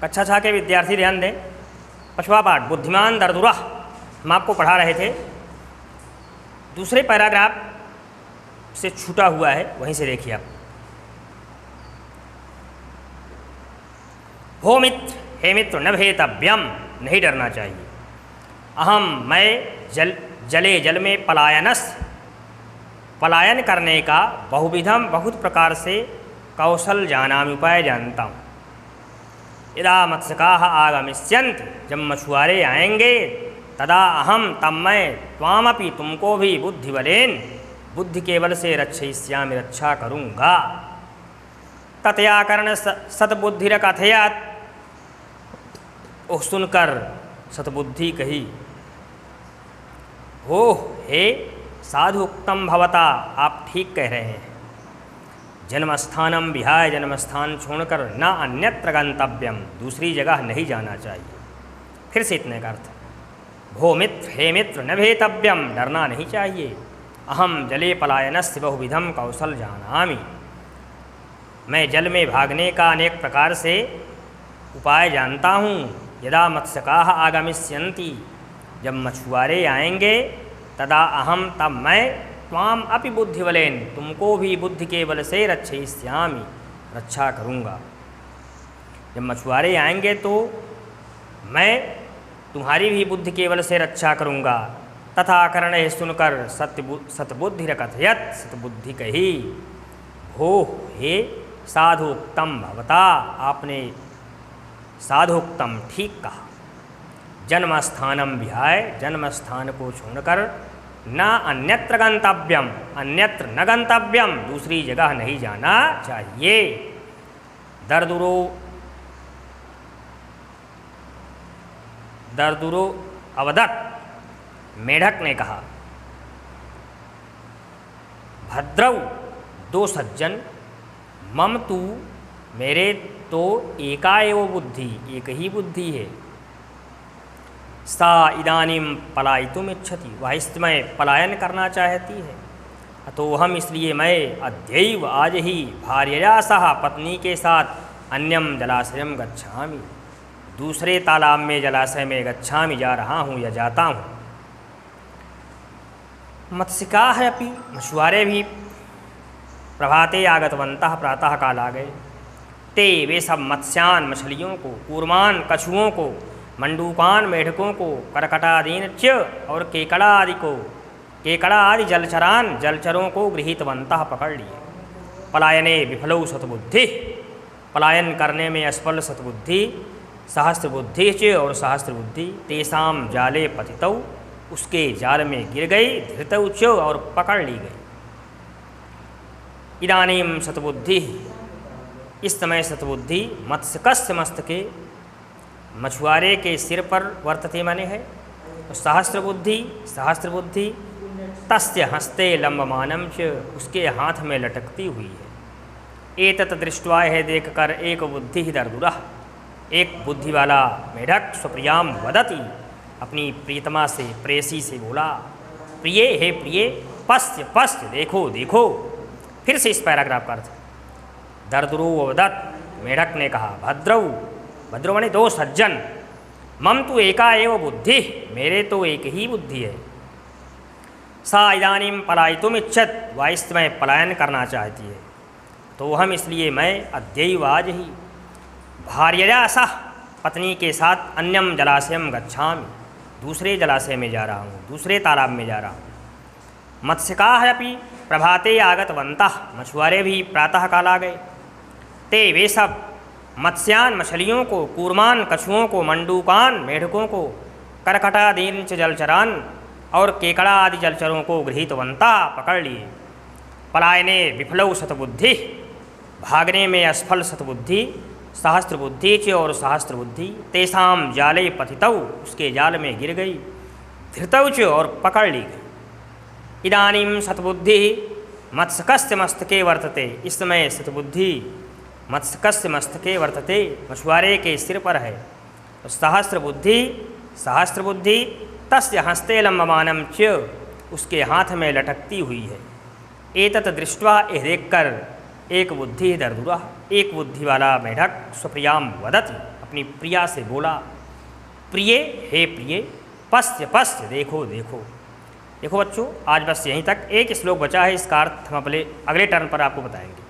कक्षा 6 के विद्यार्थी ध्यान दें। 5वां पाठ बुद्धिमान दरदुरा हम आपको पढ़ा रहे थे। दूसरे पैराग्राफ से छूटा हुआ है, वहीं से देखिए आप। हो मित्र, हे मित्र, न भेतव्यम, नहीं डरना चाहिए। अहम, मैं, जले जल में पलायन करने का बहुविधम बहुत प्रकार से कौशल जानामि, उपाय जानता हूँ। यदा मत्स्यकाः आगमिष्यन्ति, जब मछुआरे आएंगे, तदा अहम, तब मैं, त्वामपि, तुमको भी, बुद्धिबलेन, बुद्धि के बल से रक्षयिष्यामि, रक्षा करूँगा। तत्याकरण सतबुद्धिरकथयत्, ओह सुनकर सतबुद्धि कही, हो हे साधु उक्तम भवता, आप ठीक कह रहे हैं। जन्मस्थानम विहाय, जन्मस्थान छोड़कर, न अन्यत्र गंतव्यम, दूसरी जगह नहीं जाना चाहिए। फिर से इतने का अर्थ, भो मित्र, हे मित्र, न भेतव्यम, डरना नहीं चाहिए। अहम जले पलायनस्य बहुविधम कौशल जानामि, मैं जल में भागने का अनेक प्रकार से उपाय जानता हूँ। यदा मत्स्यकाः आगमिष्यन्ति, जब मछुआरे आएंगे, तदा अहम, तब मैं, त्वाम अपि बुद्धिबलेन, तुमको भी बुद्धि के बल से रक्षयिष्यामि, रक्षा करूँगा। जब मछुआरे आएंगे तो मैं तुम्हारी भी बुद्धि के बल से रक्षा करूँगा। तथा कर्ण सुनकर सतबुद्धिरकथयत्, सतबुद्धि कही, हो हे साधुक्तम भवता, आपने साधुक्तम ठीक कहा। जन्मस्थानम विहाय, जन्मस्थान को छोड़कर, न अन्यत्र गंतव्यम, अन्यत्र न गंतव्यम, दूसरी जगह नहीं जाना चाहिए। दरदुरो अवदत्, मेढक ने कहा। भद्रौ, दो सज्जन, मम तू, मेरे तो एका एव बुद्धि, एक ही बुद्धि है। सा इदानीम पलायितुम इच्छति, वह इस समय पलायन करना चाहती है। तो हम, इसलिए मैं, अद्यैव, आज ही, भार्यया सह, पत्नी के साथ, अन्यम जलाशयम गच्छामि, दूसरे तालाब में, जलाशय में, गच्छामि, जा रहा हूँ या जाता हूँ। मत्स्यकाः अपि, मछुआरे भी, प्रभाते आगतवन्तः, प्रातः काल आ गए। ते, वे सब, मत्स्यान, मछलियों को, कूर्मान, कछुओं को, मंडूकान, मेढकों को, करकटादीन च, और केकड़ा आदि को, केकड़ा आदि जलचरान, जलचरों को, गृहीतवन्तः, पकड़ लिए। पलायने विफलौ सतबुद्धि, पलायन करने में असफल सतबुद्धि, सहस्त्रबुद्धि च, और सहस्त्रबुद्धि, तेषां जाले पतितौ, उसके जाल में गिर गई। धृतौ च, और पकड़ ली गई। इदानीं सतबुद्धि, इस समय सतबुद्धि, मत्स्यकस्य मस्तके, मछुआरे के सिर पर, वर्तते माने है। सहस्त्रबुद्धि, सहस्त्रबुद्धि, तस्य हस्ते लंबमानम च, उसके हाथ में लटकती हुई है। एतत् दृष्ट्वा, यह देखकर, एक बुद्धि दरदुरा, एक बुद्धि वाला मेढक, स्वप्रियाम वदति, अपनी प्रियतमा से, प्रेयसी से बोला, प्रिय, हे प्रिय, पश्य पश्य, देखो देखो। फिर से इस पैराग्राफ का अर्थ, दरदुरो अवदत्, मेढक ने कहा। भद्रौ, भद्रो माने दो सज्जन, मम तु एका एव बुद्धि, मेरे तो एक ही बुद्धि है। सा इदानीं पलायितुम इच्छत, वह इस समय पलायन करना चाहती है। तो हम, इसलिए मैं, अद्यैव, आज ही, भार्यया सह, पत्नी के साथ, अन्यम जलाशयम गच्छामि, दूसरे जलाशय में जा रहा हूँ, दूसरे तालाब में जा रहा हूँ। मत्स्यकाः अपि प्रभाते आगतवन्तः, मछुआरे भी प्रातः काल आ गए। ते, वे सब, मत्स्यान, मछलियों को, कूर्मान, कछुओं को, मंडूकान, मेढकों को, करकटादीन च जलचरान, और केकड़ा आदि जलचरों को, गृहीतवन्तः, पकड़ लिए। पलायने विफलौ सतबुद्धि, भागने में असफल सतबुद्धि, सहस्त्रबुद्धि च, और सहस्त्रबुद्धि, तेषां जाले पतितौ, उसके जाल में गिर गई। धृतौ च, और पकड़ ली गई। इदानीं सतबुद्धि मत्स्यकस्य मस्तके वर्तते, इस समय सतबुद्धि मत्स्यकस्य मस्तके वर्तते, मछुआरे के सिर पर है। सहस्त्रबुद्धि, सहस्त्रबुद्धि, तस्य हस्ते लंबमानम च, उसके हाथ में लटकती हुई है। एतत् दृष्ट्वा, यह देखकर, एक बुद्धि दरदुरा, एक बुद्धि वाला मेढक, स्वप्रियाम वदति, अपनी प्रिया से बोला, प्रिय हे प्रिय पश्य पश्य, देखो देखो। देखो बच्चों, आज बस यहीं तक। एक श्लोक बचा है, इसका अर्थ हम अगले टर्न पर आपको बताएंगे।